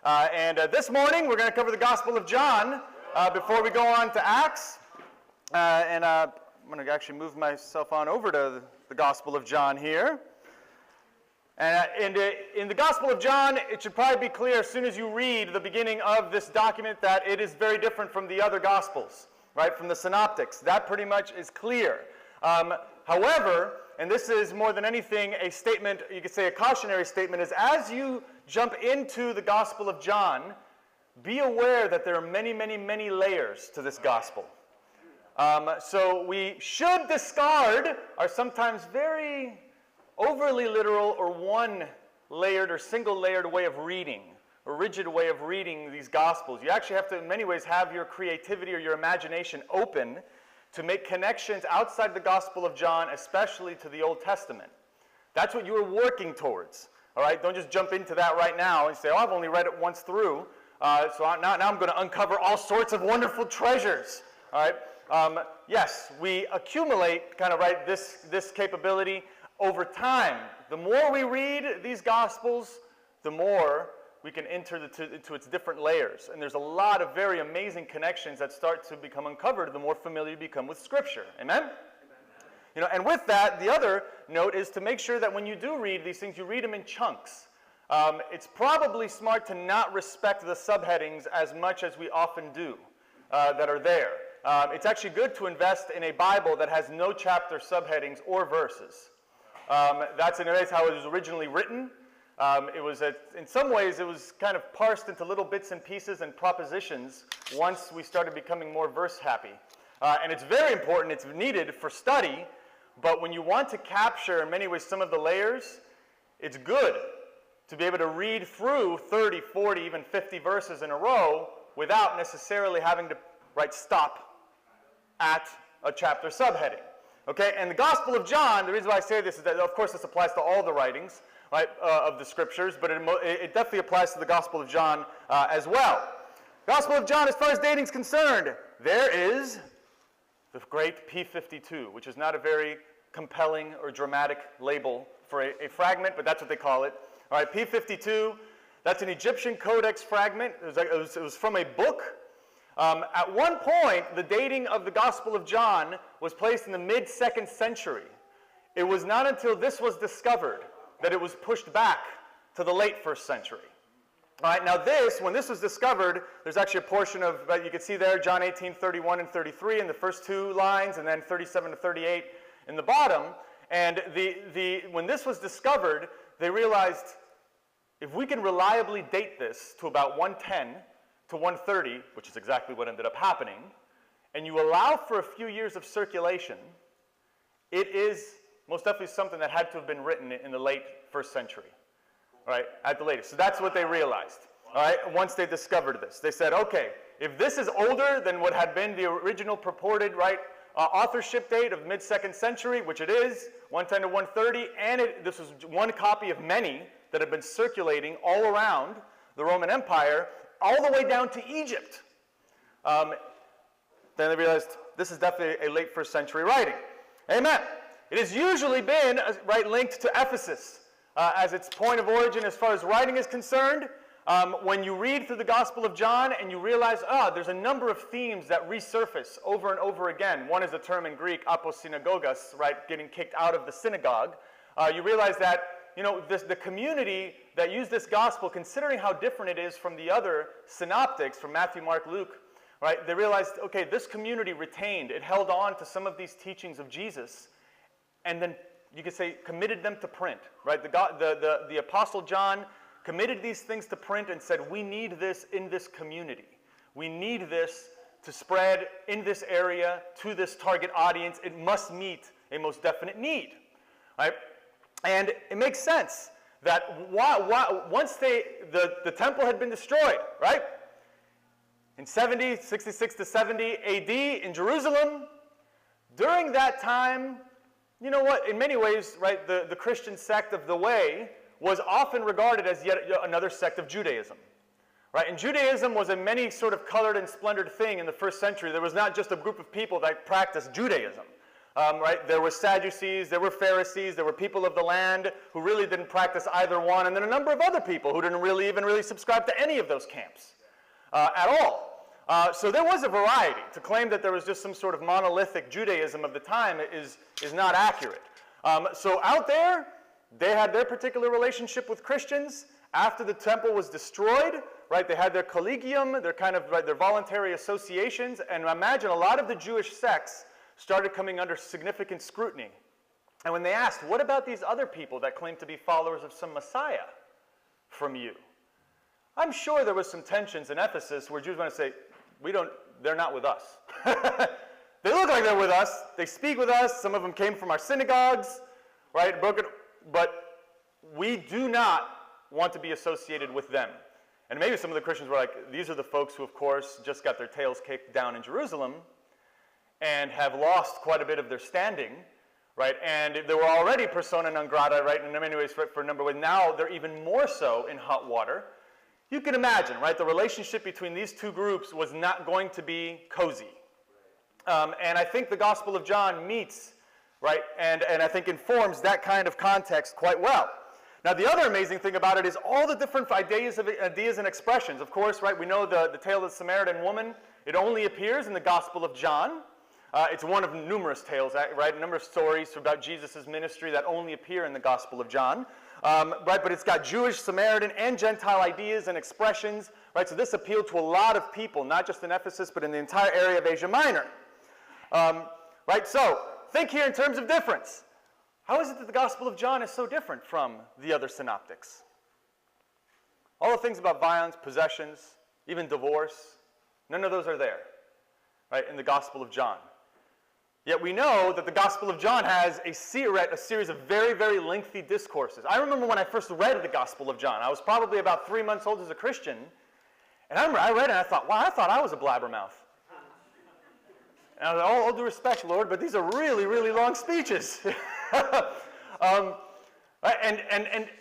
This morning we're going to cover the Gospel of John before we go on to Acts. I'm going to actually move myself on over to the Gospel of John here. And in the Gospel of John, it should probably be clear as soon as you read the beginning of this document that it is very different from the other Gospels, right, from the Synoptics. That pretty much is clear. However, and this is more than anything a statement, you could say a cautionary statement, is as you jump into the Gospel of John, be aware that there are many, many, many layers to this Gospel. So we should discard our sometimes very overly literal or one-layered or single-layered way of reading, or rigid way of reading these Gospels. You actually have to, in many ways, have your creativity or your imagination open to make connections outside the Gospel of John, especially to the Old Testament. That's what you are working towards, all right? Don't just jump into that right now and say, oh, I've only read it once through, so now I'm going to uncover all sorts of wonderful treasures, all right? Yes, we accumulate kind of, right, this capability over time. The more we read these Gospels, the more we can enter into its different layers. And there's a lot of very amazing connections that start to become uncovered the more familiar you become with Scripture. Amen? Amen. You know, and with that, the other note is to make sure that when you do read these things, you read them in chunks. It's probably smart to not respect the subheadings as much as we often do that are there. It's actually good to invest in a Bible that has no chapter subheadings or verses. That's in a way how it was originally written. In some ways, it was kind of parsed into little bits and pieces and propositions once we started becoming more verse happy. And it's very important, it's needed for study, but when you want to capture, in many ways, some of the layers, it's good to be able to read through 30, 40, even 50 verses in a row without necessarily having to, right, stop at a chapter subheading. Okay, and the Gospel of John, the reason why I say this is that, of course, this applies to all the writings, right, of the Scriptures, but it definitely applies to the Gospel of John as well. Gospel of John, as far as dating is concerned, there is the great P52, which is not a very compelling or dramatic label for a fragment, but that's what they call it. All right, P52, that's an Egyptian codex fragment. It was from a book. At one point, the dating of the Gospel of John was placed in the mid-2nd century. It was not until this was discovered that it was pushed back to the late 1st century. All right, now when this was discovered, there's actually a portion of, you can see there, John 18, 31 and 33 in the first two lines, and then 37 to 38 in the bottom. And when this was discovered, they realized if we can reliably date this to about 110 to 130, which is exactly what ended up happening, and you allow for a few years of circulation, it is most definitely something that had to have been written in the late 1st century, right, at the latest. So that's what they realized, all right, once they discovered this. They said, okay, if this is older than what had been the original purported, right, authorship date of mid-2nd century, which it is, 110 to 130, and this was one copy of many that had been circulating all around the Roman Empire, all the way down to Egypt. Then they realized this is definitely a late 1st century writing. Amen. It has usually been, right, linked to Ephesus as its point of origin as far as writing is concerned. When you read through the Gospel of John and you realize, there's a number of themes that resurface over and over again. One is the term in Greek, aposynagogas, right, getting kicked out of the synagogue. You realize that, you know, the community that used this Gospel, considering how different it is from the other synoptics, from Matthew, Mark, Luke, right, they realized, okay, this community retained, it held on to some of these teachings of Jesus, and then you could say committed them to print, right? The Apostle John committed these things to print and said, we need this in this community. We need this to spread in this area to this target audience. It must meet a most definite need, right? And it makes sense that once the temple had been destroyed, right? In 66 to 70 AD in Jerusalem, during that time, you know what, in many ways, right, the Christian sect of the Way was often regarded as yet another sect of Judaism. Right? And Judaism was a many sort of colored and splendored thing in the 1st century. There was not just a group of people that practiced Judaism. Right? There were Sadducees, there were Pharisees, there were people of the land who really didn't practice either one, and then a number of other people who didn't really subscribe to any of those camps at all. So there was a variety. To claim that there was just some sort of monolithic Judaism of the time is not accurate. So out there, they had their particular relationship with Christians. After the temple was destroyed, right, they had their collegium, their kind of their voluntary associations, and imagine a lot of the Jewish sects started coming under significant scrutiny. And when they asked, what about these other people that claim to be followers of some Messiah from you? I'm sure there was some tensions in Ephesus where Jews want to say, they're not with us. They look like they're with us, they speak with us, some of them came from our synagogues, right, but we do not want to be associated with them. And maybe some of the Christians were like, these are the folks who, of course, just got their tails kicked down in Jerusalem and have lost quite a bit of their standing, right? And they were already persona non grata, right, in many ways for a number of ways. Now they're even more so in hot water. You can imagine, right, the relationship between these two groups was not going to be cozy. And I think the Gospel of John meets, right, and I think informs that kind of context quite well. Now, the other amazing thing about it is all the different ideas and expressions. Of course, right, we know the tale of the Samaritan woman. It only appears in the Gospel of John. It's one of numerous tales, right, a number of stories about Jesus' ministry that only appear in the Gospel of John. Right, but it's got Jewish, Samaritan, and Gentile ideas and expressions. Right, so this appealed to a lot of people, not just in Ephesus, but in the entire area of Asia Minor. Right, so think here in terms of difference. How is it that the Gospel of John is so different from the other synoptics? All the things about violence, possessions, even divorce, none of those are there, right, in the Gospel of John. Yet we know that the Gospel of John has a series of very, very lengthy discourses. I remember when I first read the Gospel of John. I was probably about 3 months old as a Christian, and I remember I read it and I thought, wow, I thought I was a blabbermouth. And I was like, all due respect, Lord, but these are really, really long speeches. And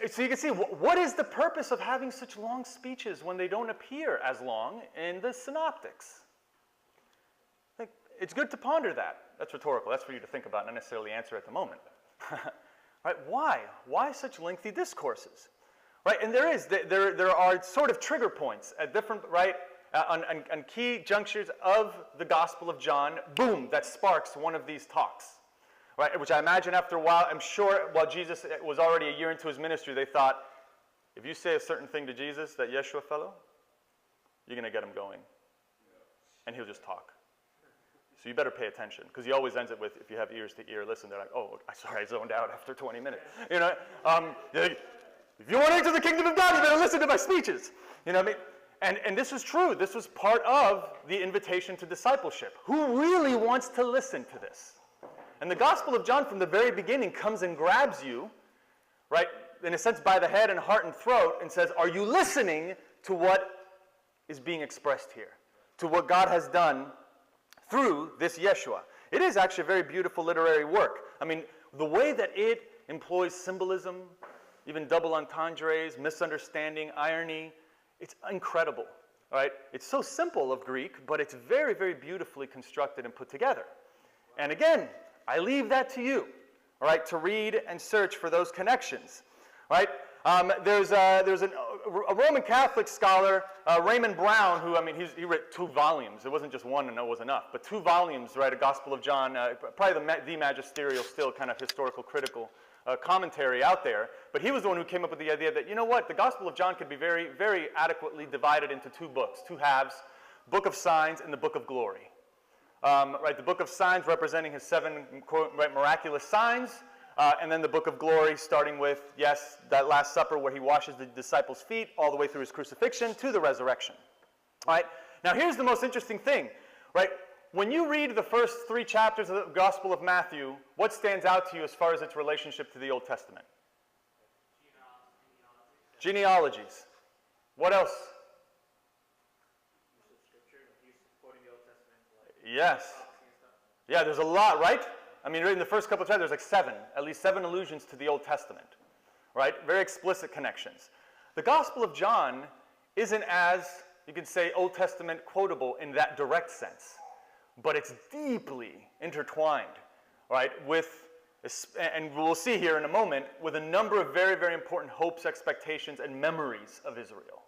so you can see, what is the purpose of having such long speeches when they don't appear as long in the synoptics? It's good to ponder that. That's rhetorical. That's for you to think about, not necessarily answer at the moment. Right? Why? Why such lengthy discourses? Right? And there are sort of trigger points at different, right, on key junctures of the Gospel of John. Boom! That sparks one of these talks. Right? Which I imagine after a while, I'm sure while Jesus was already a year into his ministry, they thought, if you say a certain thing to Jesus, that Yeshua fellow, you're going to get him going. And he'll just talk. So you better pay attention, because he always ends it with, if you have ears to ear, listen. They're like, oh, sorry, I zoned out after 20 minutes. You know, if you want to enter the kingdom of God, you better listen to my speeches. You know what I mean? And this is true. This was part of the invitation to discipleship. Who really wants to listen to this? And the Gospel of John from the very beginning comes and grabs you, right, in a sense by the head and heart and throat, and says, are you listening to what is being expressed here? To what God has done through this Yeshua. It is actually a very beautiful literary work. I mean, the way that it employs symbolism, even double entendres, misunderstanding, irony, it's incredible, right? It's so simple of Greek, but it's very, very beautifully constructed and put together. And again, I leave that to you, all right, to read and search for those connections, right? There's a Roman Catholic scholar, Raymond Brown, who, I mean, he wrote 2 volumes. It wasn't just one and it was enough, but 2 volumes, right, a Gospel of John, probably the magisterial still kind of historical critical commentary out there. But he was the one who came up with the idea that, you know what, the Gospel of John could be very, very adequately divided into 2 books, 2 halves, Book of Signs and the Book of Glory. Right, the Book of Signs representing his 7, quote, right, miraculous signs, and then the Book of Glory starting with, yes, that Last Supper where he washes the disciples' feet all the way through his crucifixion to the resurrection. All right, now here's the most interesting thing, right? When you read the first 3 chapters of the Gospel of Matthew, what stands out to you as far as its relationship to the Old Testament? Genealogies. What else? Yes. Yeah, there's a lot, right? I mean, in the first couple of chapters, there's like 7, at least 7 allusions to the Old Testament, right? Very explicit connections. The Gospel of John isn't as, you could say, Old Testament quotable in that direct sense, but it's deeply intertwined right, and we'll see here in a moment, with a number of very, very important hopes, expectations, and memories of Israel.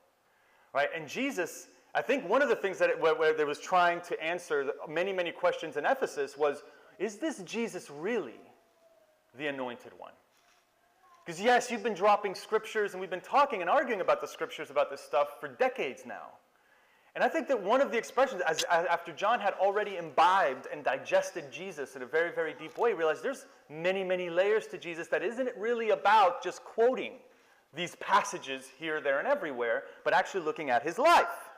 Right? And Jesus, I think one of the things that it was trying to answer many, many questions in Ephesus was, is this Jesus really the anointed one? Because yes, you've been dropping scriptures, and we've been talking and arguing about the scriptures about this stuff for decades now. And I think that one of the expressions, after John had already imbibed and digested Jesus in a very, very deep way, realized there's many, many layers to Jesus that isn't really about just quoting these passages here, there, and everywhere, but actually looking at his life.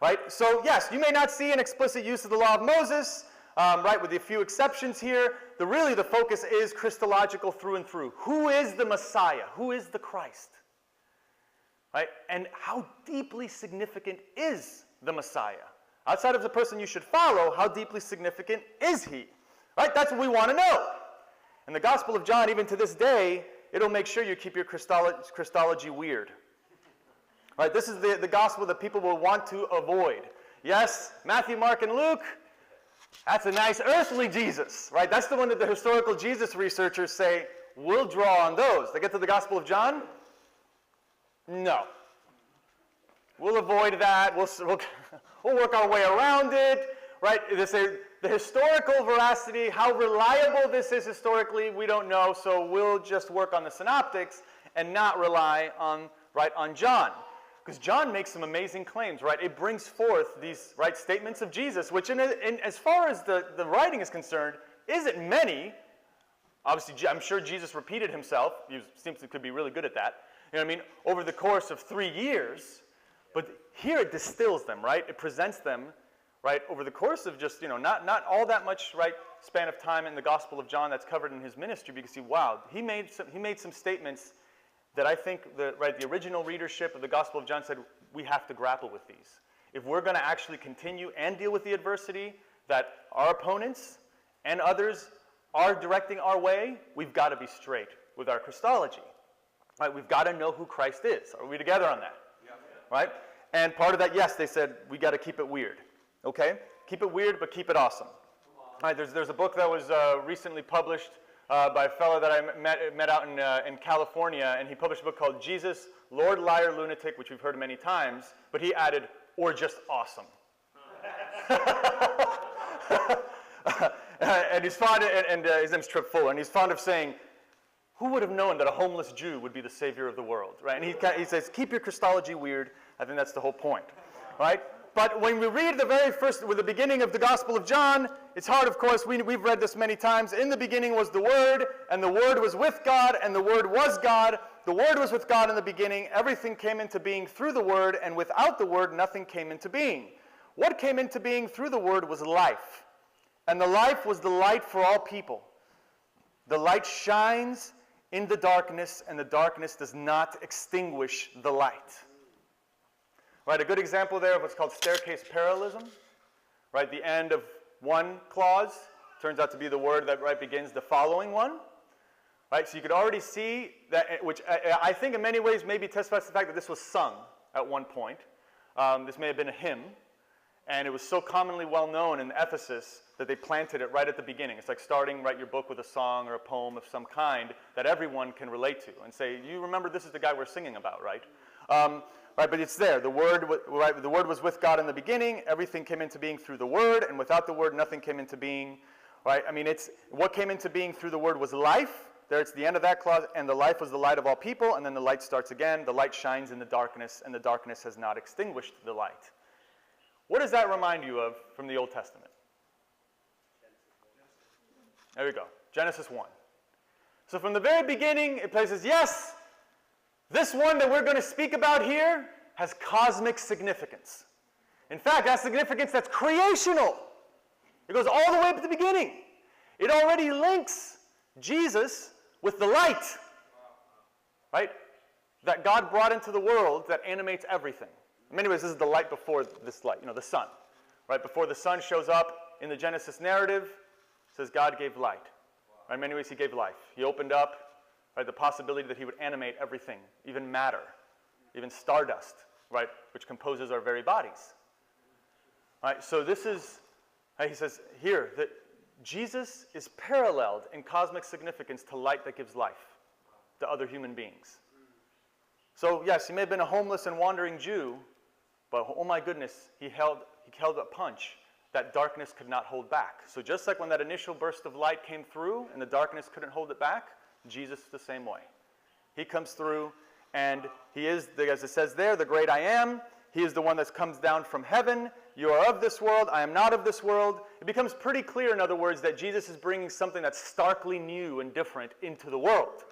Right? So yes, you may not see an explicit use of the law of Moses, right, with a few exceptions here. Really the focus is Christological through and through. Who is the Messiah? Who is the Christ? Right? And how deeply significant is the Messiah? Outside of the person you should follow, how deeply significant is he? Right? That's what we want to know. And the Gospel of John, even to this day, it'll make sure you keep your Christology weird. Right? This is the gospel that people will want to avoid. Yes, Matthew, Mark, and Luke, that's a nice earthly Jesus. Right? That's the one that the historical Jesus researchers say, we'll draw on those. They get to the Gospel of John? No. We'll avoid that. We'll work our way around it. Right? They say the historical veracity, how reliable this is historically, we don't know, so we'll just work on the synoptics and not rely on John. Because John makes some amazing claims, right? It brings forth these statements of Jesus, which as far as the writing is concerned, isn't many. Obviously, I'm sure Jesus repeated himself. He seems to could be really good at that. You know what I mean? Over the course of 3 years. But here it distills them, right? It presents them, right, over the course of just, not all that much, right, span of time in the Gospel of John that's covered in his ministry. Because he made some statements that I think the original readership of the Gospel of John said, we have to grapple with these. If we're going to actually continue and deal with the adversity that our opponents and others are directing our way, we've got to be straight with our Christology. Right? We've got to know who Christ is. Are we together on that? Yeah. Right? And part of that, yes, they said, we got to keep it weird. Okay? Keep it weird, but keep it awesome. Right, there's a book that was recently published by a fellow that I met out in California, and he published a book called Jesus, Lord, Liar, Lunatic, which we've heard many times, but he added, or just awesome. And he's fond of, and his name's Trip Fuller, and he's fond of saying, who would have known that a homeless Jew would be the savior of the world, right? And he says, keep your Christology weird. I think that's the whole point, right? But when we read with the beginning of the Gospel of John, it's hard, of course, we've read this many times. In the beginning was the Word, and the Word was with God, and the Word was God. The Word was with God in the beginning. Everything came into being through the Word, and without the Word, nothing came into being. What came into being through the Word was life, and the life was the light for all people. The light shines in the darkness, and the darkness does not extinguish the light. Right, a good example there of what's called staircase parallelism. Right, the end of one clause turns out to be the word that begins the following one. Right, so you could already see that, which I think in many ways maybe testifies to the fact that this was sung at one point. This may have been a hymn, and it was so commonly well known in Ephesus that they planted it right at the beginning. It's like starting your book with a song or a poem of some kind that everyone can relate to and say, you remember this is the guy we're singing about, right? Right, but it's there. The Word was with God in the beginning. Everything came into being through the Word, and without the Word, nothing came into being. Right? I mean, what came into being through the Word was life. There, it's the end of that clause, and the life was the light of all people, and then the light starts again. The light shines in the darkness, and the darkness has not extinguished the light. What does that remind you of from the Old Testament? There we go. Genesis 1. So from the very beginning, it places, yes, this one that we're going to speak about here has cosmic significance. In fact, that's significance that's creational. It goes all the way up to the beginning. It already links Jesus with the light, right? That God brought into the world that animates everything. In many ways, this is the light before this light, the sun. Right? Before the sun shows up in the Genesis narrative, it says God gave light. Right? In many ways, he gave life. He opened up the possibility that he would animate everything, even matter, even stardust, right, which composes our very bodies. Right? So this is, he says here, that Jesus is paralleled in cosmic significance to light that gives life to other human beings. So yes, he may have been a homeless and wandering Jew, but oh my goodness, he held a punch that darkness could not hold back. So just like when that initial burst of light came through and the darkness couldn't hold it back, Jesus is the same way. He comes through and he is, as it says there, the great I am. He is the one that comes down from heaven. You are of this world. I am not of this world. It becomes pretty clear, in other words, that Jesus is bringing something that's starkly new and different into the world.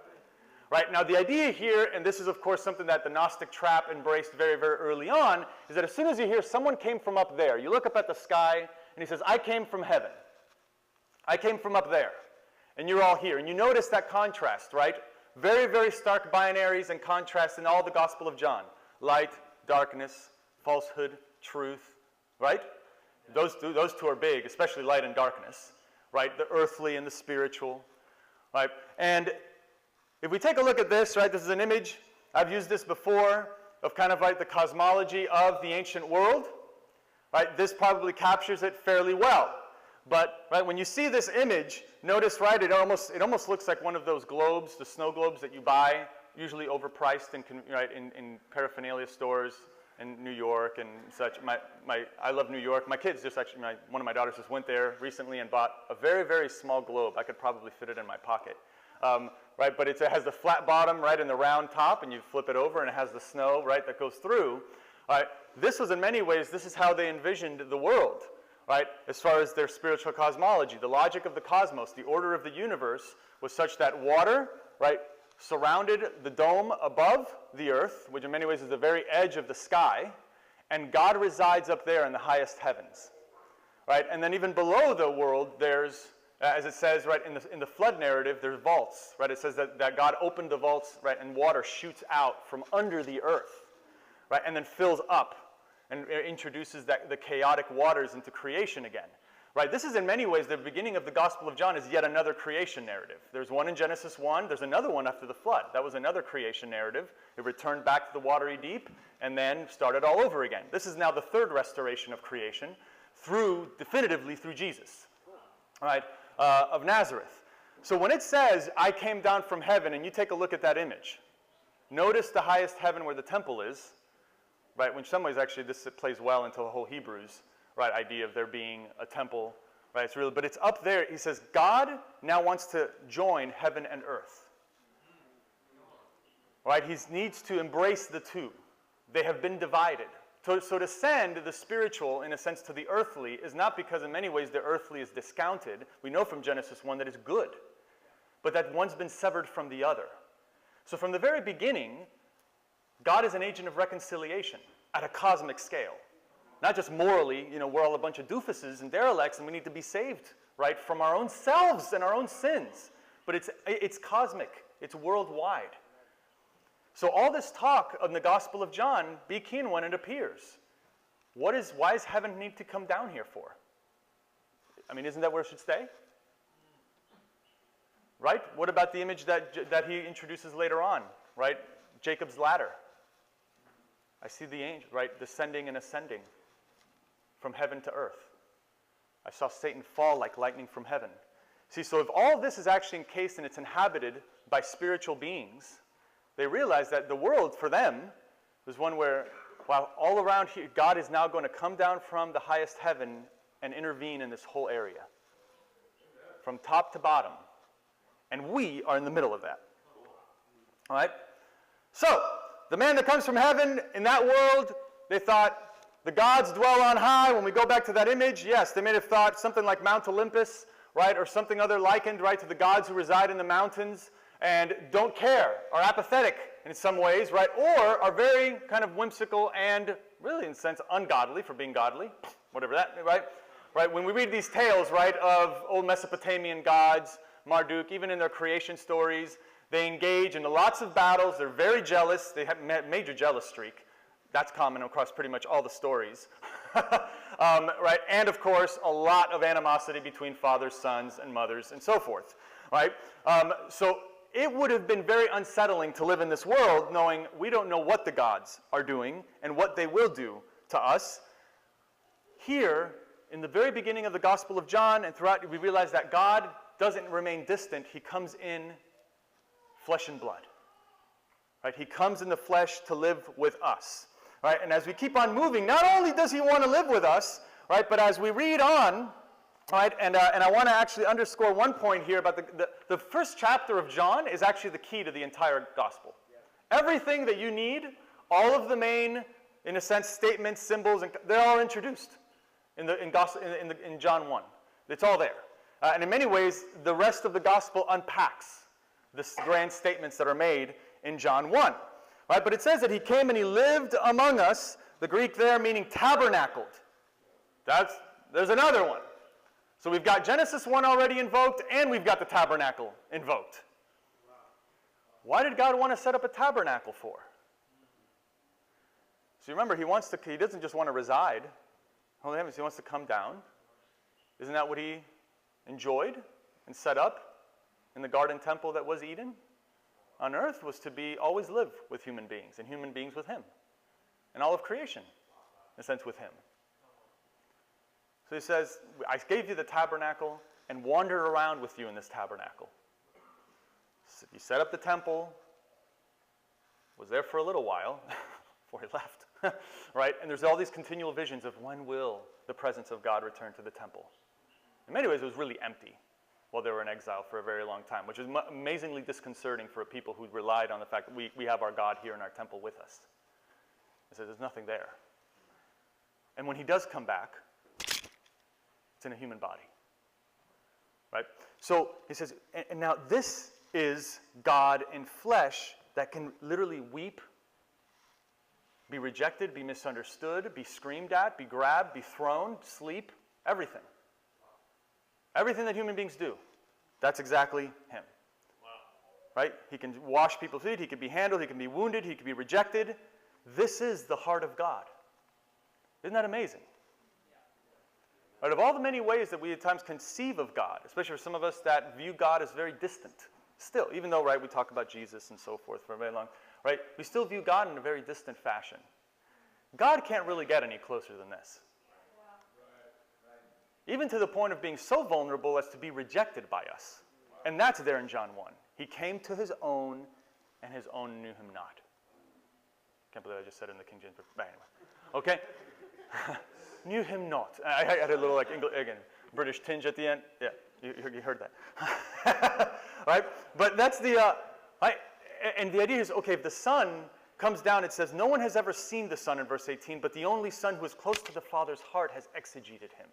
Right? Now, the idea here, and this is, of course, something that the Gnostic trap embraced very, very early on, is that as soon as you hear someone came from up there, you look up at the sky, and he says, I came from heaven. I came from up there. And you're all here. And you notice that contrast, right? Very, very stark binaries and contrasts in all the Gospel of John. Light, darkness, falsehood, truth, right? Those two are big, especially light and darkness, right? The earthly and the spiritual, right? And if we take a look at this, right, this is an image, I've used this before, of kind of like the cosmology of the ancient world, right? This probably captures it fairly well. But, right, when you see this image, notice, right, it almost looks like one of those globes, the snow globes that you buy, usually overpriced in paraphernalia stores in New York and such. I love New York. My kids just actually, one of my daughters just went there recently and bought a very, very small globe. I could probably fit it in my pocket. Right, but it has the flat bottom, right, and the round top, and you flip it over, and it has the snow, right, that goes through. Right, this was, in many ways, this is how they envisioned the world, right, as far as their spiritual cosmology. The logic of the cosmos, the order of the universe, was such that water, right, surrounded the dome above the earth, which in many ways is the very edge of the sky, and God resides up there in the highest heavens, right, and then even below the world, there's as it says, right, in the flood narrative, there's vaults, right? It says that God opened the vaults, right, and water shoots out from under the earth, right, and then fills up and introduces the chaotic waters into creation again, right? This is in many ways the beginning of the Gospel of John is yet another creation narrative. There's one in Genesis 1. There's another one after the flood. That was another creation narrative. It returned back to the watery deep and then started all over again. This is now the third restoration of creation definitively through Jesus, right? Of Nazareth. So when it says, I came down from heaven, and you take a look at that image, notice the highest heaven where the temple is, right? In some ways, actually, this plays well into the whole Hebrews, right, idea of there being a temple, right? It's really, but it's up there. He says, God now wants to join heaven and earth, right? He needs to embrace the two. They have been divided. So to send the spiritual, in a sense, to the earthly is not because in many ways the earthly is discounted. We know from Genesis 1 that it's good, but that one's been severed from the other. So from the very beginning, God is an agent of reconciliation at a cosmic scale. Not just morally, we're all a bunch of doofuses and derelicts and we need to be saved, right, from our own selves and our own sins. But it's cosmic. It's worldwide. So all this talk of the Gospel of John, be keen when it appears. Why does heaven need to come down here for? I mean, isn't that where it should stay? Right? What about the image that he introduces later on, right? Jacob's ladder. I see the angel, right, descending and ascending from heaven to earth. I saw Satan fall like lightning from heaven. See, so if all of this is actually encased and it's inhabited by spiritual beings, they realize that the world, for them, was one where, while all around here, God is now going to come down from the highest heaven and intervene in this whole area, from top to bottom. And we are in the middle of that. All right? So, the man that comes from heaven, in that world, they thought, the gods dwell on high. When we go back to that image, yes, they may have thought something like Mount Olympus, right, or something other likened, right, to the gods who reside in the mountains, and don't care, are apathetic in some ways, right, or are very kind of whimsical and really, in a sense, ungodly for being godly, whatever that, right? Right, when we read these tales, right, of old Mesopotamian gods, Marduk, even in their creation stories, they engage in lots of battles, they're very jealous, they have a major jealous streak. That's common across pretty much all the stories. Right, and of course, a lot of animosity between fathers, sons, and mothers, and so forth, right? So it would have been very unsettling to live in this world knowing we don't know what the gods are doing and what they will do to us. Here, in the very beginning of the Gospel of John and throughout, we realize that God doesn't remain distant. He comes in flesh and blood. Right? He comes in the flesh to live with us. Right? And as we keep on moving, not only does he want to live with us, right, but as we read on, right, and I want to actually underscore one point here about the first chapter of John is actually the key to the entire gospel. Everything that you need, all of the main, in a sense, statements, symbols, they're all introduced in John 1. It's all there. And in many ways, the rest of the gospel unpacks the grand statements that are made in John 1. Right? But it says that he came and he lived among us, the Greek there meaning tabernacled. There's another one. So we've got Genesis 1 already invoked, and we've got the tabernacle invoked. Why did God want to set up a tabernacle for? So remember, he doesn't just want to reside. He wants to come down. Isn't that what he enjoyed and set up in the garden temple that was Eden? On earth was to always live with human beings, and human beings with him. And all of creation, in a sense, with him. So he says, I gave you the tabernacle and wandered around with you in this tabernacle. So he set up the temple, was there for a little while before he left. Right? And there's all these continual visions of when will the presence of God return to the temple. In many ways, it was really empty while they were in exile for a very long time, which is amazingly disconcerting for people who relied on the fact that we have our God here in our temple with us. He says there's nothing there. And when he does come back, it's in a human body. Right? So he says, and now this is God in flesh that can literally weep, be rejected, be misunderstood, be screamed at, be grabbed, be thrown, sleep, everything. Everything that human beings do, that's exactly him. Wow. Right? He can wash people's feet, he can be handled, he can be wounded, he can be rejected. This is the heart of God. Isn't that amazing? Right? Of all the many ways that we at times conceive of God, especially for some of us that view God as very distant, still, even though, right, we talk about Jesus and so forth for very long, right, we still view God in a very distant fashion. God can't really get any closer than this. Even to the point of being so vulnerable as to be rejected by us. And that's there in John 1. He came to his own, and his own knew him not. Can't believe I just said it in the King James. But anyway. Okay? Knew him not. I had a little, like, again, British tinge at the end. Yeah, you heard that. Right? But that's the, right? And the idea is, okay, if the Son comes down, it says, no one has ever seen the Son in verse 18, but the only Son who is close to the Father's heart has exegeted him.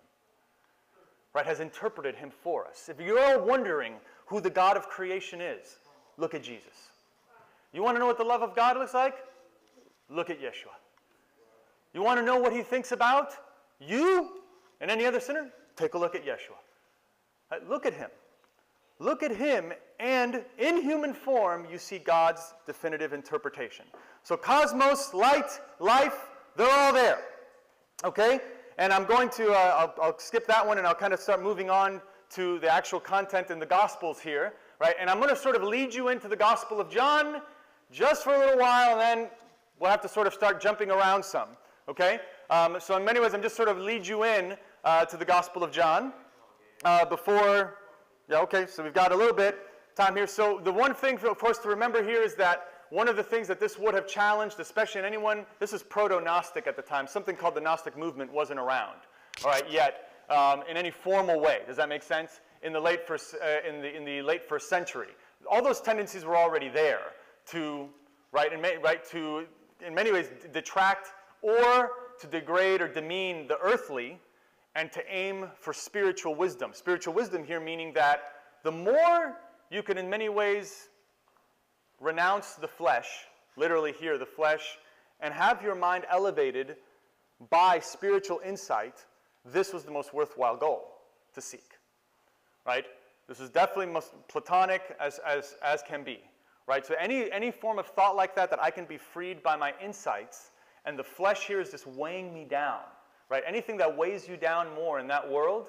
Right, has interpreted him for us. If you're all wondering who the God of creation is, look at Jesus. You want to know what the love of God looks like? Look at Yeshua. You want to know what he thinks about you and any other sinner? Take a look at Yeshua. Right, look at him. Look at him, and in human form, you see God's definitive interpretation. So cosmos, light, life, they're all there. Okay? And I'm going to, I'll skip that one and I'll kind of start moving on to the actual content in the Gospels here, right? And I'm going to sort of lead you into the Gospel of John just for a little while, and then we'll have to sort of start jumping around some, okay? So in many ways, I'm just sort of lead you in to the Gospel of John before, yeah, okay, so we've got a little bit time here. So the one thing, of course, to remember here is that one of the things that this would have challenged, especially in anyone, this is proto-Gnostic at the time. Something called the Gnostic movement wasn't around, all right, yet in any formal way. Does that make sense? In the late first century, all those tendencies were already there to, right, to in many ways detract or to degrade or demean the earthly, and to aim for spiritual wisdom. Spiritual wisdom here meaning that the more you can, in many ways, renounce the flesh, literally here, the flesh, and have your mind elevated by spiritual insight, this was the most worthwhile goal to seek, right? This is definitely most Platonic as can be, right? So any form of thought like that I can be freed by my insights, and the flesh here is just weighing me down, right? Anything that weighs you down more in that world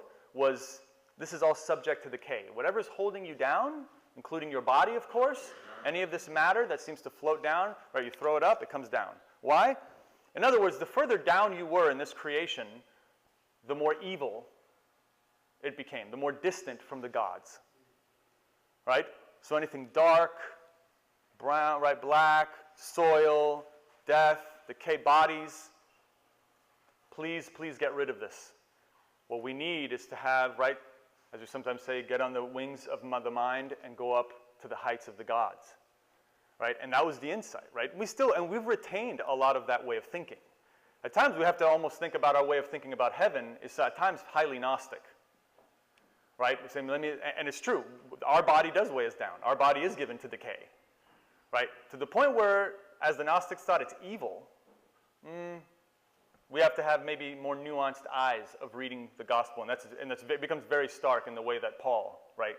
this is all subject to decay. Whatever's holding you down, including your body, of course, any of this matter that seems to float down, right, you throw it up, it comes down. Why? In other words, the further down you were in this creation, the more evil it became, the more distant from the gods. Right? So anything dark, brown, right, black, soil, death, decay, bodies, please get rid of this. What we need is to have, right, as we sometimes say, get on the wings of the mind and go up to the heights of the gods. Right? And that was the insight, right? We've retained a lot of that way of thinking. At times we have to almost think about our way of thinking about heaven is at times highly Gnostic. Right? We say, and it's true. Our body does weigh us down. Our body is given to decay. Right? To the point where, as the Gnostics thought, it's evil. We have to have maybe more nuanced eyes of reading the gospel, and it becomes very stark in the way that Paul, right,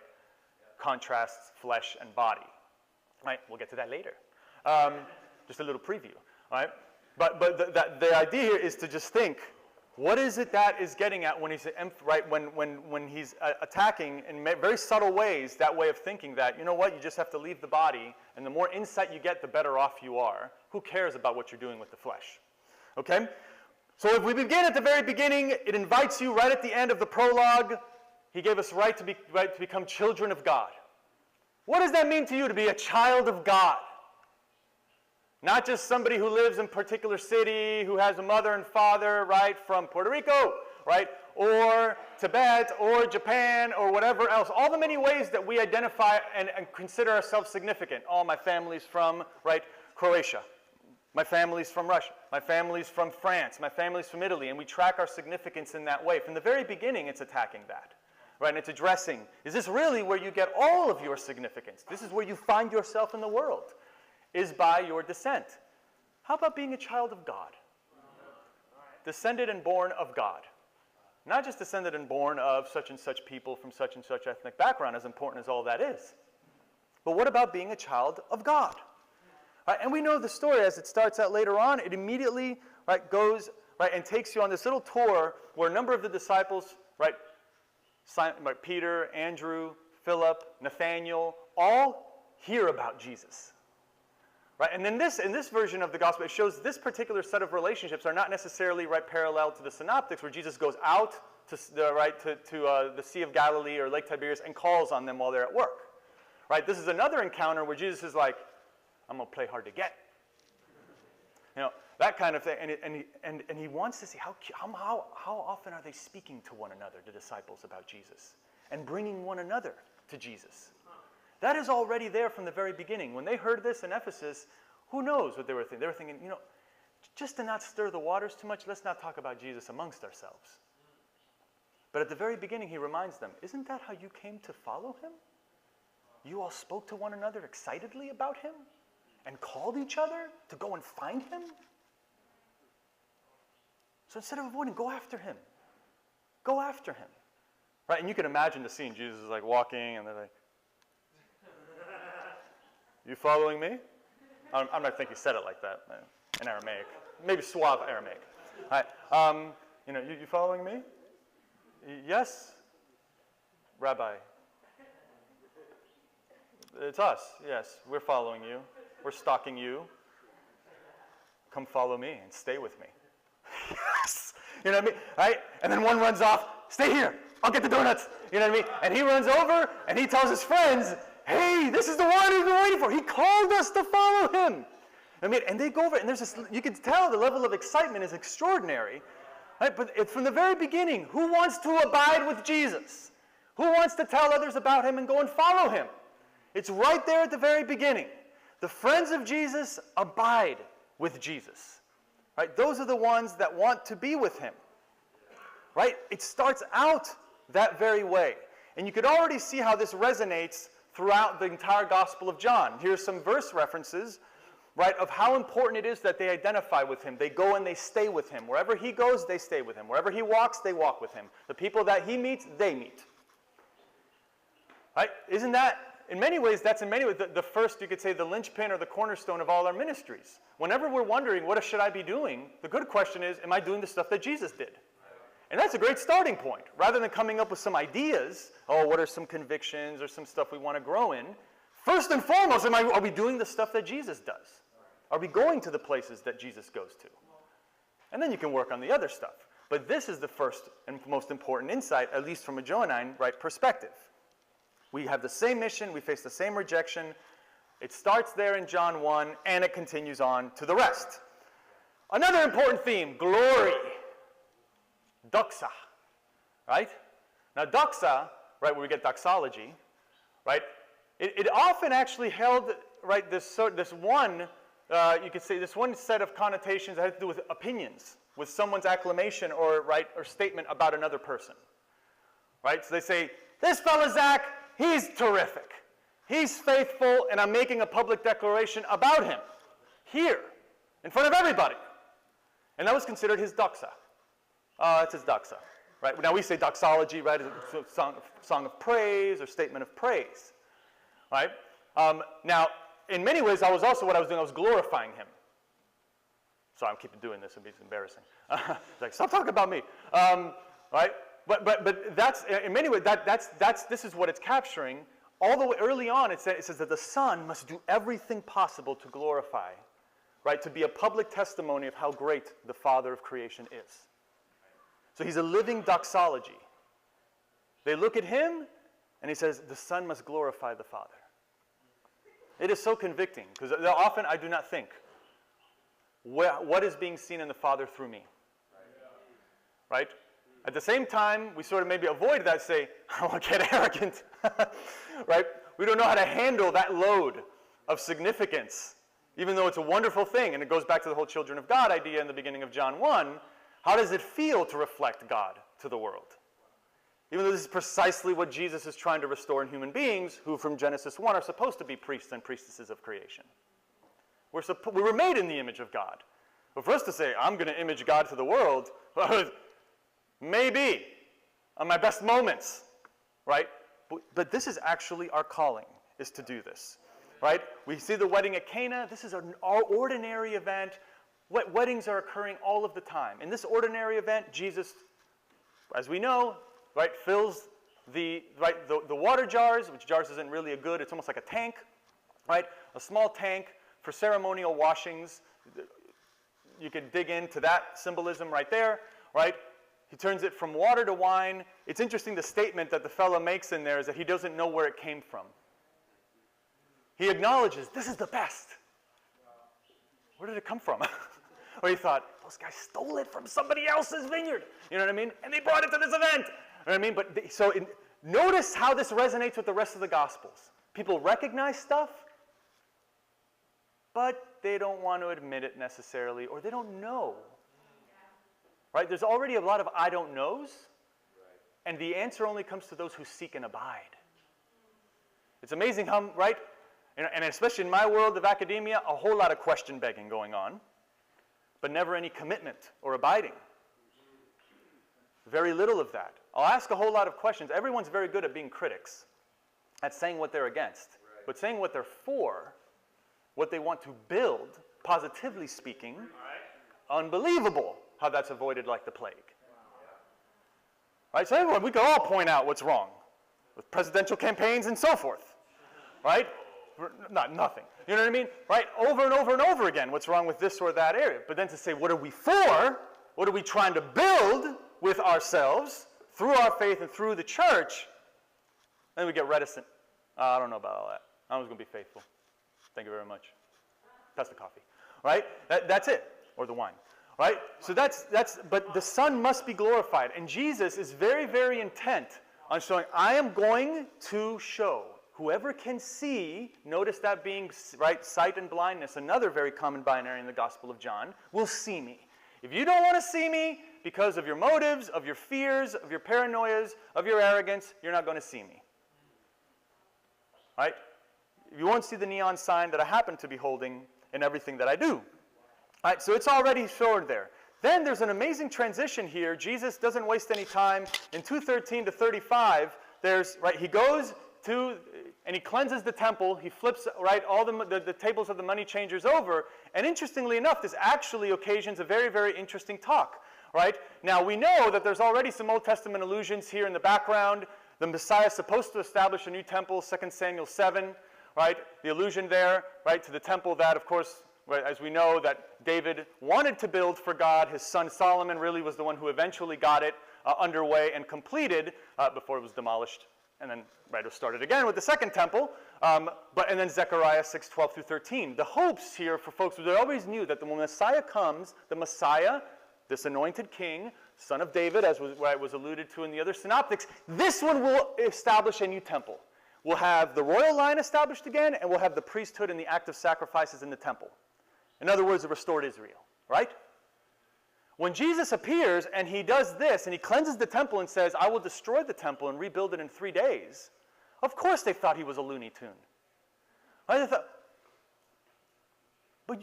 contrasts flesh and body. Right? We'll get to that later. Just a little preview. Right? But the idea here is to just think, what is it that is getting at when he's right when he's attacking in very subtle ways that way of thinking that, you know what, you just have to leave the body, and the more insight you get, the better off you are. Who cares about what you're doing with the flesh? Okay? So if we begin at the very beginning, it invites you right at the end of the prologue. He gave us right to become children of God. What does that mean to you to be a child of God? Not just somebody who lives in a particular city, who has a mother and father, right, from Puerto Rico, right, or Tibet, or Japan, or whatever else. All the many ways that we identify and consider ourselves significant. Oh, my family's from, right, Croatia. My family's from Russia. My family's from France. My family's from Italy. And we track our significance in that way. From the very beginning, it's attacking that. Right? And it's addressing, is this really where you get all of your significance? This is where you find yourself in the world, is by your descent. How about being a child of God? Descended and born of God. Not just descended and born of such and such people from such and such ethnic background, as important as all that is. But what about being a child of God? Right, and we know the story as it starts out later on. It immediately, right, goes, right, and takes you on this little tour where a number of the disciples, right, Peter, Andrew, Philip, Nathaniel, all hear about Jesus. Right? And then in this version of the gospel, it shows this particular set of relationships are not necessarily, right, parallel to the synoptics, where Jesus goes out to the Sea of Galilee or Lake Tiberias and calls on them while they're at work. Right? This is another encounter where Jesus is like, I'm going to play hard to get. You know, that kind of thing. And he wants to see how often are they speaking to one another, the disciples, about Jesus, and bringing one another to Jesus. That is already there from the very beginning. When they heard this in Ephesus, who knows what they were thinking? They were thinking, you know, just to not stir the waters too much, let's not talk about Jesus amongst ourselves. But at the very beginning, he reminds them, isn't that how you came to follow him? You all spoke to one another excitedly about him and called each other to go and find him? So instead of avoiding, go after him. Go after him. Right? And you can imagine the scene. Jesus is like walking, and they're like, you following me? I'm not thinking he said it like that in Aramaic. Maybe suave Aramaic. All right. You know, you following me? Yes, Rabbi. It's us. Yes, we're following you. We're stalking you. Come follow me and stay with me. Yes. You know what I mean? Right? And then one runs off. Stay here. I'll get the donuts. You know what I mean? And he runs over and he tells his friends, hey, this is the one we've been waiting for. He called us to follow him. I mean, and they go over, and there's this, you can tell the level of excitement is extraordinary. Right? But it's from the very beginning, who wants to abide with Jesus? Who wants to tell others about him and go and follow him? It's right there at the very beginning. The friends of Jesus abide with Jesus. Right? Those are the ones that want to be with him. Right? It starts out that very way. And you could already see how this resonates throughout the entire Gospel of John. Here's some verse references, right, of how important it is that they identify with him. They go and they stay with him. Wherever he goes, they stay with him. Wherever he walks, they walk with him. The people that he meets, they meet. Right? Isn't that, in many ways, that's in many ways the first, you could say, the linchpin or the cornerstone of all our ministries. Whenever we're wondering, what should I be doing? The good question is, am I doing the stuff that Jesus did? And that's a great starting point. Rather than coming up with some ideas, oh, what are some convictions or some stuff we want to grow in? First and foremost, are we doing the stuff that Jesus does? Are we going to the places that Jesus goes to? And then you can work on the other stuff. But this is the first and most important insight, at least from a Johannine, right, perspective. We have the same mission, we face the same rejection. It starts there in John 1, and it continues on to the rest. Another important theme, glory. Doxa, right? Now doxa, right, where we get doxology, right, it often actually held, right, this one, you could say this one set of connotations that had to do with opinions, with someone's acclamation or, right, or statement about another person, right? So they say, this fella Zach, he's terrific. He's faithful, and I'm making a public declaration about him here, in front of everybody. And that was considered his doxa. That's his doxa, right? Now we say doxology, right? It's a song of praise or statement of praise, right? Now, in many ways, what I was doing, I was glorifying him. So I'm keeping doing this, it's embarrassing. It's like, stop talking about me, right? But that's, in many ways, this is what it's capturing. All the way early on, it says that the Son must do everything possible to glorify, right? To be a public testimony of how great the Father of creation is. So he's a living doxology. They look at him, and he says, the Son must glorify the Father. It is so convicting, because often I do not think, what is being seen in the Father through me? Right? At the same time, we sort of maybe avoid that, say, I won't get arrogant. Right? We don't know how to handle that load of significance, even though it's a wonderful thing, and it goes back to the whole children of God idea in the beginning of John 1. How does it feel to reflect God to the world? Even though this is precisely what Jesus is trying to restore in human beings, who from Genesis 1 are supposed to be priests and priestesses of creation. We were made in the image of God. But for us to say, I'm going to image God to the world, maybe on my best moments, right? But this is actually our calling, is to do this, right? We see the wedding at Cana. This is an ordinary event. Weddings are occurring all of the time. In this ordinary event, Jesus, as we know, right, fills the water jars, which jars isn't really a good, it's almost like a tank, right? A small tank for ceremonial washings. You can dig into that symbolism right there, right? He turns it from water to wine. It's interesting, the statement that the fellow makes in there is that he doesn't know where it came from. He acknowledges, this is the best. Where did it come from? Or he thought, those guys stole it from somebody else's vineyard. You know what I mean? And they brought it to this event. You know what I mean? But notice how this resonates with the rest of the Gospels. People recognize stuff, but they don't want to admit it necessarily, or they don't know. Right? There's already a lot of I don't knows, and the answer only comes to those who seek and abide. It's amazing how, right? And especially in my world of academia, a whole lot of question begging going on, but never any commitment or abiding. Very little of that. I'll ask a whole lot of questions. Everyone's very good at being critics, at saying what they're against, but saying what they're for, what they want to build, positively speaking, unbelievable how that's avoided like the plague. Right? So everyone, we can all point out what's wrong with presidential campaigns and so forth. Right? Nothing. You know what I mean? Right? Over and over and over again, what's wrong with this or that area. But then to say, what are we for? What are we trying to build with ourselves through our faith and through the church? Then we get reticent. I don't know about all that. I was going to be faithful. Thank you very much. Pass the coffee. Right? That's it. Or the wine. Right? So but the Son must be glorified. And Jesus is very, very intent on showing, I am going to show. Whoever can see, notice that being, right, sight and blindness, another very common binary in the Gospel of John, will see me. If you don't want to see me because of your motives, of your fears, of your paranoias, of your arrogance, you're not going to see me. Right? You won't see the neon sign that I happen to be holding in everything that I do. Right, so it's already shown there. Then there's an amazing transition here. Jesus doesn't waste any time. In 2:13 to 35, he goes to, and he cleanses the temple. He flips, right, all the tables of the money changers over. And interestingly enough, this actually occasions a very, very interesting talk. Right? Now, we know that there's already some Old Testament allusions here in the background. The Messiah is supposed to establish a new temple, 2 Samuel 7. Right? The allusion there, right, to the temple that, of course, Right? As we know that David wanted to build for God. His son Solomon really was the one who eventually got it underway and completed before it was demolished. And then it was started again with the second temple. And then Zechariah 6:12 through 13. The hopes here for folks, they always knew that when Messiah comes, the Messiah, this anointed king, son of David, as was alluded to in the other synoptics, this one will establish a new temple. We'll have the royal line established again, and we'll have the priesthood and the active sacrifices in the temple. In other words, a restored Israel, right? When Jesus appears and he does this, and he cleanses the temple and says, I will destroy the temple and rebuild it in 3 days, of course they thought he was a Looney Tune. Right? They thought, but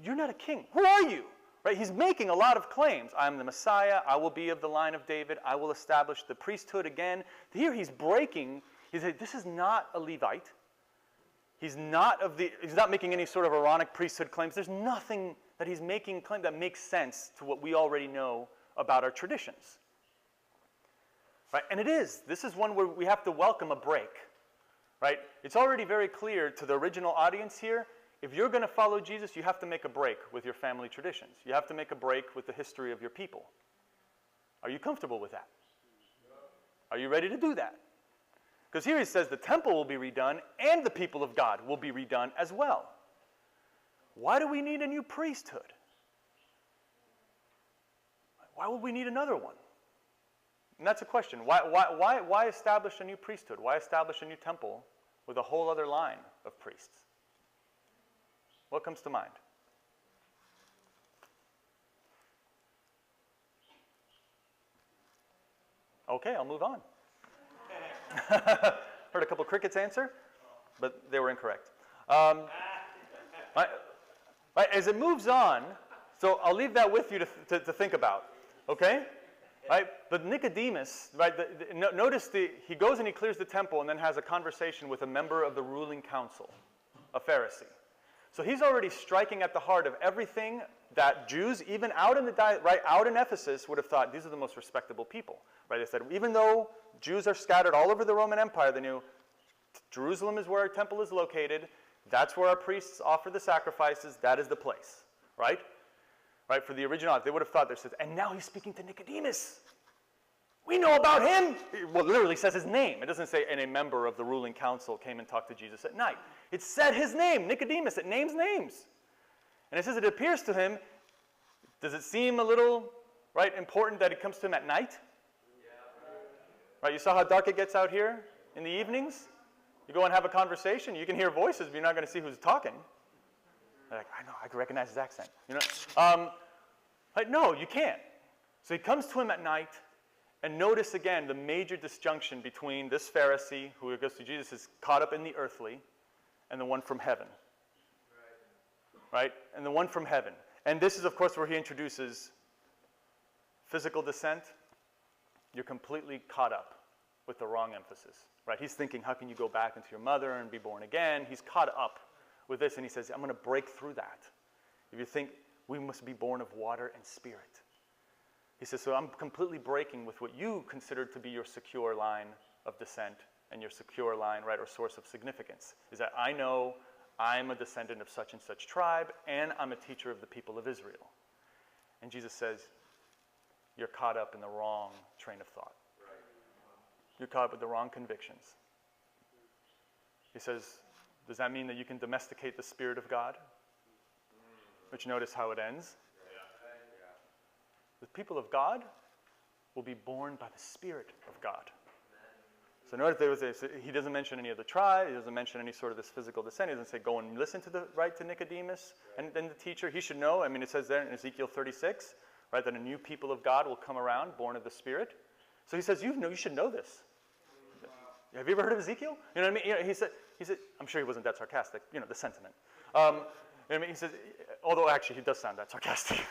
you're not a king. Who are you? Right? He's making a lot of claims. I'm the Messiah. I will be of the line of David. I will establish the priesthood again. Here he's breaking. He's saying, this is not a Levite. He's not making any sort of Aaronic priesthood claims. There's nothing that he's making claim that makes sense to what we already know about our traditions. Right? And this is one where we have to welcome a break. Right? It's already very clear to the original audience here, if you're going to follow Jesus, you have to make a break with your family traditions. You have to make a break with the history of your people. Are you comfortable with that? Are you ready to do that? Because here he says the temple will be redone and the people of God will be redone as well. Why do we need a new priesthood? Why would we need another one? And that's a question. Why establish a new priesthood? Why establish a new temple with a whole other line of priests? What comes to mind? Okay, I'll move on. Heard a couple crickets answer, but they were incorrect. Right, as it moves on, so I'll leave that with you to think about, okay? Right, but Nicodemus, right? Notice he goes and he clears the temple and then has a conversation with a member of the ruling council, a Pharisee. So he's already striking at the heart of everything that Jews, even out in Ephesus, would have thought these are the most respectable people. Right? They said even though Jews are scattered all over the Roman Empire, they knew Jerusalem is where our temple is located. That's where our priests offer the sacrifices. That is the place. Right? Right? For the original, they would have thought and now he's speaking to Nicodemus. We know about him. Well, it literally says his name. It doesn't say, and a member of the ruling council came and talked to Jesus at night. It said his name, Nicodemus. It names names. And it says it appears to him. Does it seem a little, right, important that it comes to him at night? Yeah. Right, you saw how dark it gets out here in the evenings? You go and have a conversation, you can hear voices, but you're not going to see who's talking. They're like, I know, I can recognize his accent. You know? Like, no, you can't. So he comes to him at night, and notice again the major disjunction between this Pharisee, who goes to Jesus, is caught up in the earthly, and the one from heaven. Right? And the one from heaven. And this is, of course, where he introduces physical descent. You're completely caught up with the wrong emphasis. Right? He's thinking, how can you go back into your mother and be born again? He's caught up with this, and he says, I'm going to break through that. If you think we must be born of water and spirit. He says, so I'm completely breaking with what you consider to be your secure line of descent and your secure line, right, or source of significance. Is that I know I'm a descendant of such and such tribe, and I'm a teacher of the people of Israel. And Jesus says, you're caught up in the wrong train of thought. You're caught up with the wrong convictions. He says, does that mean that you can domesticate the Spirit of God? Which notice how it ends. The people of God will be born by the Spirit of God. So notice he doesn't mention any of the tribe. He doesn't mention any sort of this physical descent. He doesn't say go and listen to to Nicodemus and then the teacher. He should know. I mean, it says there in Ezekiel 36, right, that a new people of God will come around, born of the Spirit. So he says, you should know this. Have you ever heard of Ezekiel? You know what I mean? You know, he said, I'm sure he wasn't that sarcastic. You know, the sentiment. You know what I mean? He says, although actually he does sound that sarcastic.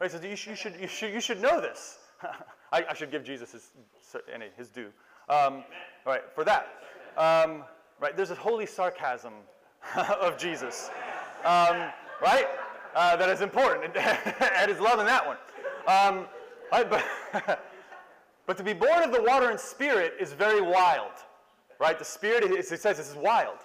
He says, you should know this. I should give Jesus his due. Right, for that. Right, there's a holy sarcasm of Jesus. Right? That is important. And his love in that one. Right, but to be born of the water and spirit is very wild. Right? The spirit, it says this is wild.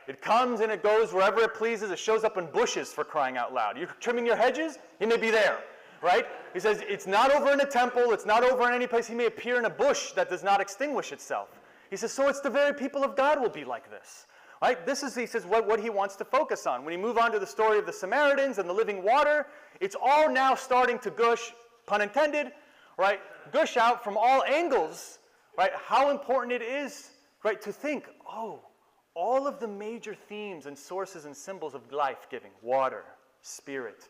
It comes and it goes wherever it pleases. It shows up in bushes, for crying out loud. You're trimming your hedges, he may be there, right? He says it's not over in a temple. It's not over in any place. He may appear in a bush that does not extinguish itself. He says, so it's the very people of God will be like this. Right? This is, he says, what he wants to focus on. When you move on to the story of the Samaritans and the living water, it's all now starting to gush, pun intended, right? Gush out from all angles, right? How important it is, right, to think, oh, all of the major themes and sources and symbols of life-giving, water, spirit,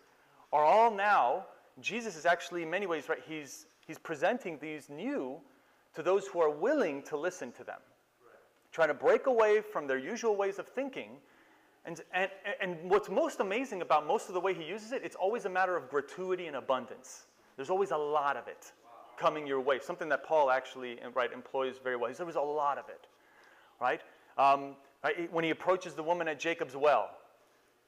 are all now, Jesus is actually in many ways, right, he's presenting these new to those who are willing to listen to them. Trying to break away from their usual ways of thinking. And what's most amazing about most of the way he uses it, it's always a matter of gratuity and abundance. There's always a lot of it coming your way, something that Paul actually, right, employs very well. He says there was a lot of it, right? When he approaches the woman at Jacob's well,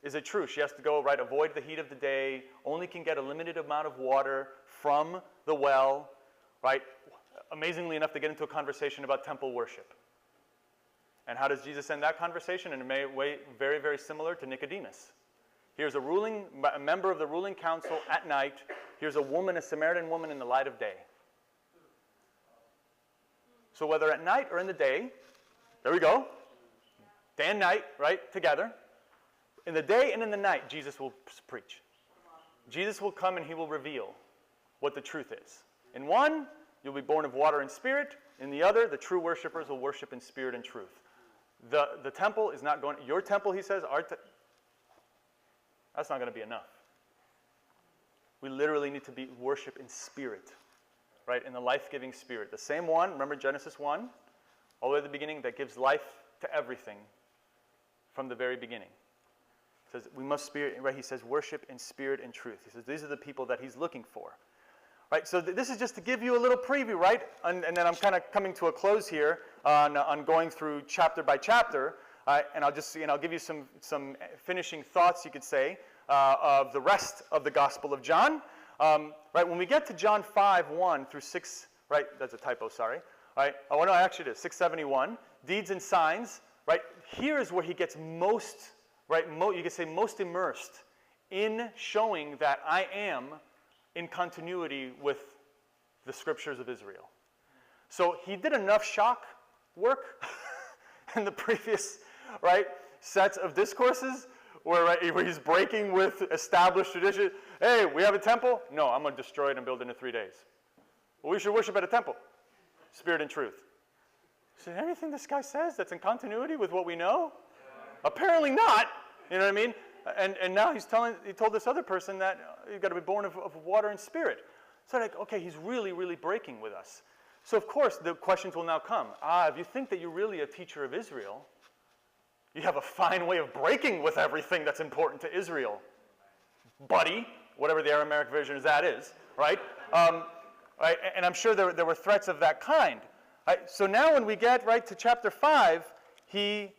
is it true? She has to go, right, avoid the heat of the day, only can get a limited amount of water from the well, right? Amazingly enough to get into a conversation about temple worship. And how does Jesus end that conversation? In a way very, very similar to Nicodemus. Here's a member of the ruling council at night. Here's a woman, a Samaritan woman in the light of day. So whether at night or in the day, there we go. Day and night, right, together. In the day and in the night, Jesus will preach. Jesus will come and he will reveal what the truth is. In one, you'll be born of water and spirit. In the other, the true worshipers will worship in spirit and truth. The temple is not going, your temple, he says, that's not going to be enough. We literally need to worship in spirit, right, in the life-giving spirit. The same one, remember Genesis 1, all the way at the beginning, that gives life to everything from the very beginning. He says, we must right, he says, worship in spirit and truth. He says, these are the people that he's looking for. Right, so this is just to give you a little preview, right? And then I'm kind of coming to a close here on going through chapter by chapter. And I'll give you some finishing thoughts, you could say, of the rest of the Gospel of John. Right, when we get to John 5:1 through 6, right? That's a typo, sorry. Right? Oh no, actually it is 671. Deeds and signs. Right, here is where he gets most, right? You could say most immersed in showing that I am in continuity with the scriptures of Israel. So he did enough shock work in the previous, right, sets of discourses where, right, where he's breaking with established tradition. Hey, we have a temple? No, I'm going to destroy it and build it in 3 days. Well, we should worship at a temple. Spirit and truth. Is there anything this guy says that's in continuity with what we know? Apparently not. You know what I mean? And now he told this other person that you've got to be born of water and spirit. So like, okay, he's really, really breaking with us. So of course the questions will now come. If you think that you're really a teacher of Israel, you have a fine way of breaking with everything that's important to Israel. Buddy, whatever the Aramaic version of that is, right? Right? And I'm sure there were threats of that kind. Right? So now when we get right to chapter 5, he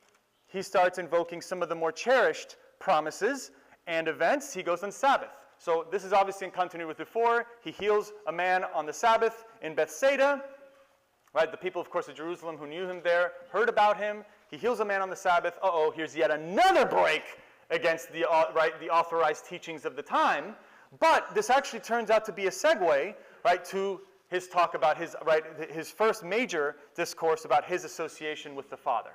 starts invoking some of the more cherished promises and events. He goes on Sabbath. So this is obviously in continuity with before. He heals a man on the Sabbath in Bethsaida. Right? The people, of course, of Jerusalem who knew him there heard about him. He heals a man on the Sabbath. Here's yet another break against the authorized teachings of the time. But this actually turns out to be a segue, right, to his talk about his first major discourse about his association with the Father.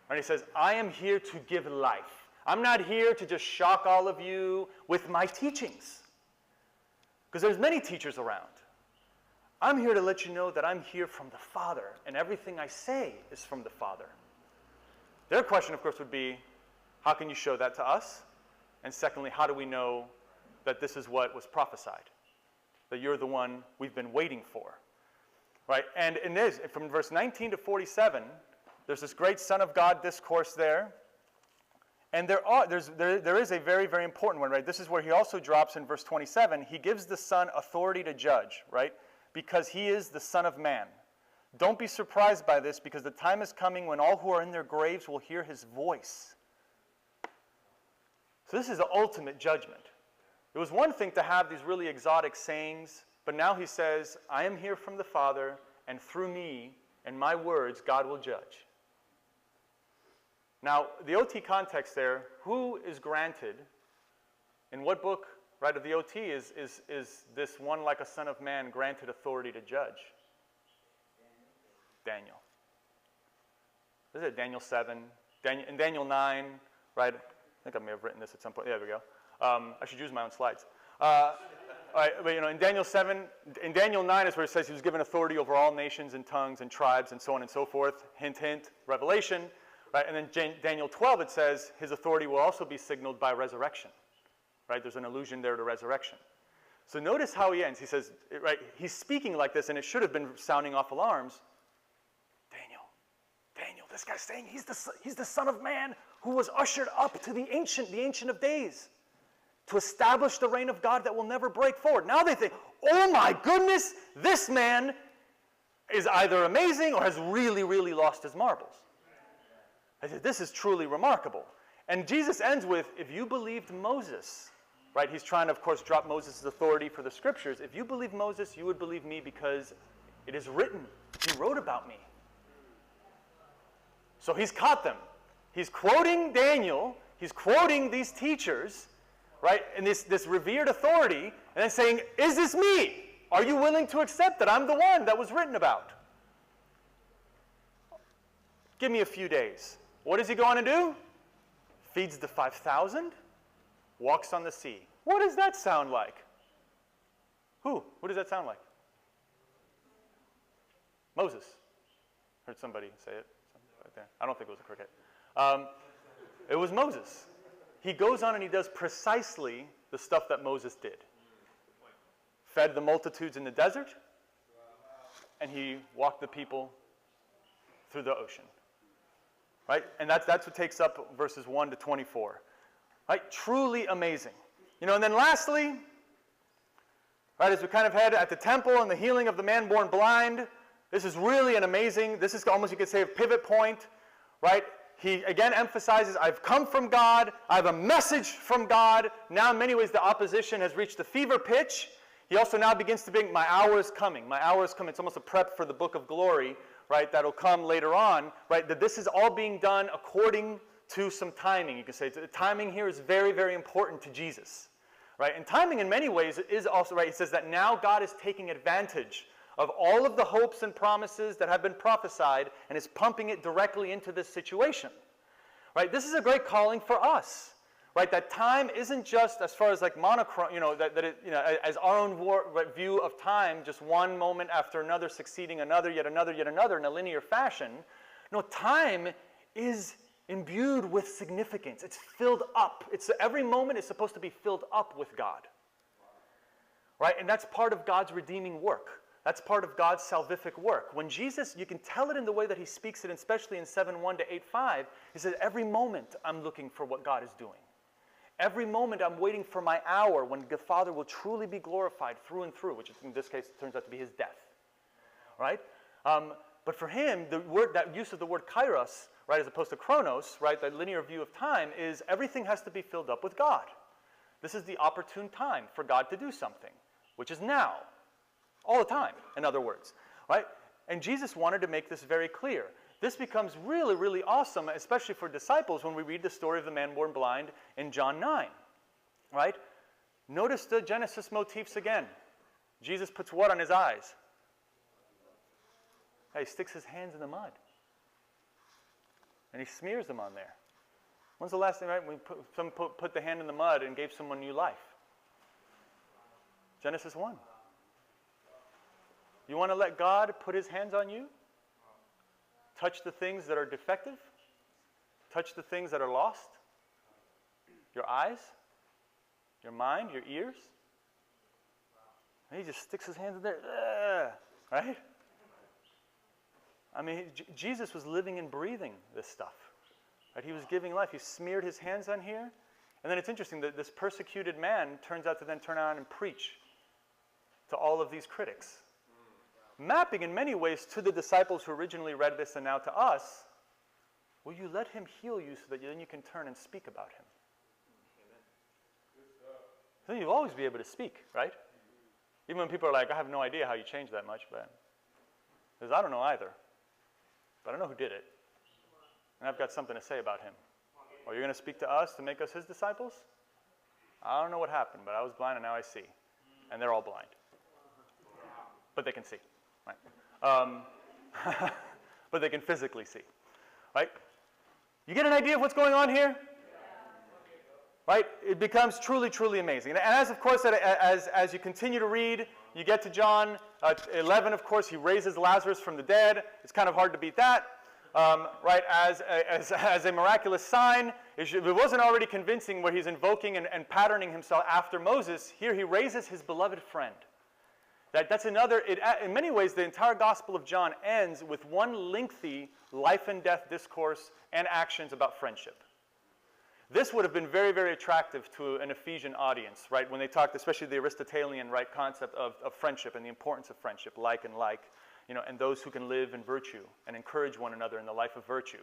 And he says, I am here to give life. I'm not here to just shock all of you with my teachings. Because there's many teachers around. I'm here to let you know that I'm here from the Father, and everything I say is from the Father. Their question, of course, would be, how can you show that to us? And secondly, how do we know that this is what was prophesied? That you're the one we've been waiting for. Right? And in this, from verse 19 to 47, there's this great Son of God discourse there. And there is a very, very important one, right? This is where he also drops in verse 27. He gives the Son authority to judge, right? Because he is the Son of Man. Don't be surprised by this, because the time is coming when all who are in their graves will hear his voice. So this is the ultimate judgment. It was one thing to have these really exotic sayings, but now he says, I am here from the Father, and through me and my words, God will judge. Now, the OT context there, who is granted, in what book, right, of the OT is this one like a son of man granted authority to judge? Daniel. Is it Daniel 7? In Daniel 9, right? I think I may have written this at some point. There we go. I should use my own slides. All right, but in Daniel 7, in Daniel 9 is where it says he was given authority over all nations and tongues and tribes and so on and so forth. Hint, hint, Revelation. Right? And then Daniel 12, it says his authority will also be signaled by resurrection. Right? There's an allusion there to resurrection. So notice how he ends. He says, right, he's speaking like this, and it should have been sounding off alarms. Daniel, this guy's saying he's the Son of Man who was ushered up to the Ancient of Days to establish the reign of God that will never break forward. Now they think, oh my goodness, this man is either amazing or has really, really lost his marbles. I said, this is truly remarkable. And Jesus ends with, if you believed Moses, right? He's trying to, of course, drop Moses' authority for the scriptures. If you believe Moses, you would believe me because it is written. He wrote about me. So he's caught them. He's quoting Daniel. He's quoting these teachers, right? And this revered authority, and then saying, is this me? Are you willing to accept that I'm the one that was written about? Give me a few days. What does he go on to do? Feeds the 5,000, walks on the sea. What does that sound like? Who? What does that sound like? Moses. Heard somebody say it right there. I don't think it was a cricket. It was Moses. He goes on and he does precisely the stuff that Moses did. Fed the multitudes in the desert, and he walked the people through the ocean. Right? And that's what takes up verses 1 to 24. Right? Truly amazing. And then lastly, right, as we kind of head at the temple and the healing of the man born blind, this is really an amazing, this is almost, you could say, a pivot point, right? He again emphasizes, I've come from God, I have a message from God. Now in many ways the opposition has reached the fever pitch. He also now begins to bring, my hour is coming. My hour is coming. It's almost a prep for the book of glory, right, that'll come later on, right, that this is all being done according to some timing. You can say the timing here is very, very important to Jesus, right? And timing in many ways is also, right, he says that now God is taking advantage of all of the hopes and promises that have been prophesied and is pumping it directly into this situation, right? This is a great calling for us, right? That time isn't just as far as like monochrome, as our own view of time, just one moment after another succeeding another, yet another in a linear fashion. No, time is imbued with significance. It's filled up. Every moment is supposed to be filled up with God, right? And that's part of God's redeeming work. That's part of God's salvific work. When Jesus, you can tell it in the way that he speaks it, especially in 7:1 to 8:5, he says, every moment I'm looking for what God is doing. Every moment I'm waiting for my hour when the Father will truly be glorified through and through, which in this case turns out to be his death, right? But for him, that use of the word kairos, right, as opposed to chronos, right, the linear view of time, is everything has to be filled up with God. This is the opportune time for God to do something, which is now. All the time, in other words, right? And Jesus wanted to make this very clear. This becomes really, really awesome, especially for disciples when we read the story of the man born blind in John 9, right? Notice the Genesis motifs again. Jesus puts what on his eyes? He sticks his hands in the mud. And he smears them on there. When's the last thing, right? Someone put the hand in the mud and gave someone new life? Genesis 1. You want to let God put his hands on you? Touch the things that are defective? Touch the things that are lost? Your eyes? Your mind? Your ears? And he just sticks his hands in there. Right? I mean, Jesus was living and breathing this stuff. Right? He was giving life. He smeared his hands on here. And then it's interesting that this persecuted man turns out to then turn around and preach to all of these critics. Mapping in many ways to the disciples who originally read this and now to us, will you let him heal you so that then you can turn and speak about him? So you'll always be able to speak, right? Even when people are like, I have no idea how you changed that much, but because I don't know either. But I know who did it. and I've got something to say about him. Are you going to speak to us to make us his disciples? I don't know what happened, but I was blind and now I see. And they're all blind. But they can see. Right? But they can physically see. Right? You get an idea of what's going on here? Right? It becomes truly, truly amazing. And as, of course, as you continue to read, you get to John 11, of course, he raises Lazarus from the dead. It's kind of hard to beat that. Right? As a miraculous sign, if it wasn't already convincing where he's invoking and patterning himself after Moses, here he raises his beloved friend. That's another, in many ways, the entire Gospel of John ends with one lengthy life and death discourse and actions about friendship. This would have been very, very attractive to an Ephesian audience, right? When they talked, especially the Aristotelian, right, concept of friendship and the importance of friendship, like and like, you know, and those who can live in virtue and encourage one another in the life of virtue.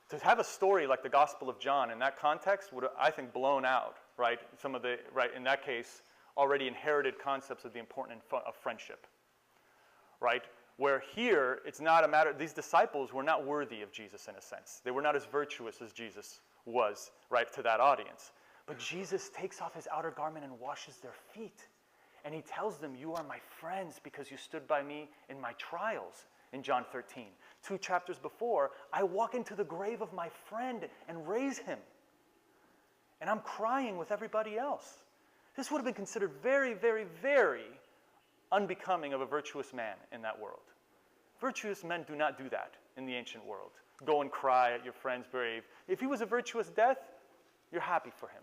To have a story like the Gospel of John in that context would have, I think, blown out, right, some of the, right, in that case, already inherited concepts of the importance of friendship, right? Where here, it's not a matter, these disciples were not worthy of Jesus in a sense. They were not as virtuous as Jesus was, right, to that audience. But Jesus takes off his outer garment and washes their feet. And he tells them, you are my friends because you stood by me in my trials, in John 13. 2 chapters before, I walk into the grave of my friend and raise him. And I'm crying with everybody else. This would have been considered very, very, very unbecoming of a virtuous man in that world. Virtuous men do not do that in the ancient world. Go and cry at your friend's grave. If he was a virtuous death, you're happy for him.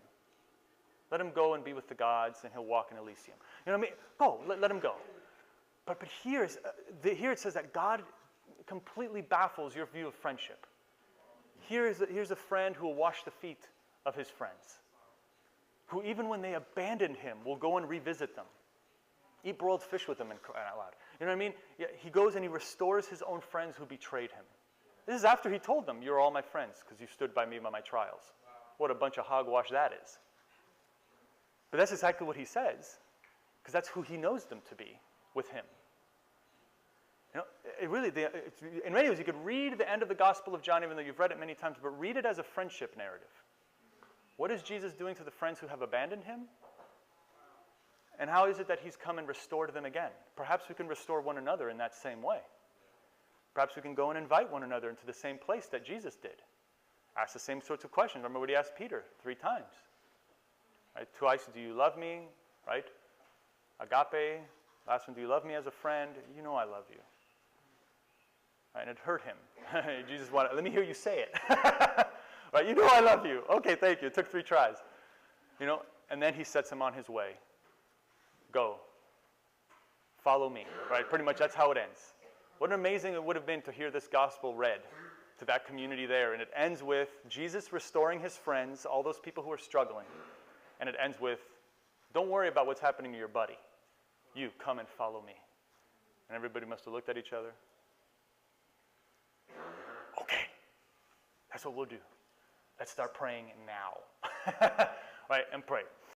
Let him go and be with the gods, and he'll walk in Elysium. You know what I mean? Go, let him go. But here it says that God completely baffles your view of friendship. Here's a friend who will wash the feet of his friends, who even when they abandoned him will go and revisit them, eat broiled fish with them and cry out loud. You know what I mean? Yeah, he goes and he restores his own friends who betrayed him. This is after he told them, you're all my friends because you stood by me by my trials. What a bunch of hogwash that is. But that's exactly what he says, because that's who he knows them to be with him. You know, in many ways, you could read the end of the Gospel of John, even though you've read it many times, but read it as a friendship narrative. What is Jesus doing to the friends who have abandoned him? And how is it that he's come and restored them again? Perhaps we can restore one another in that same way. Perhaps we can go and invite one another into the same place that Jesus did. Ask the same sorts of questions. Remember what he asked Peter 3 times. Right? Twice, do you love me? Right? Agape. Last one, do you love me as a friend? You know I love you. Right? And it hurt him. Jesus wanted, let me hear you say it. Right? You know I love you. Okay, thank you. It took 3 tries. You know, and then he sets him on his way. Go. Follow me. Right? Pretty much that's how it ends. What amazing it would have been to hear this gospel read to that community there. And it ends with Jesus restoring his friends, all those people who are struggling. And it ends with, don't worry about what's happening to your buddy. You, come and follow me. And everybody must have looked at each other. Okay, that's what we'll do. Let's start praying now. Right, and pray.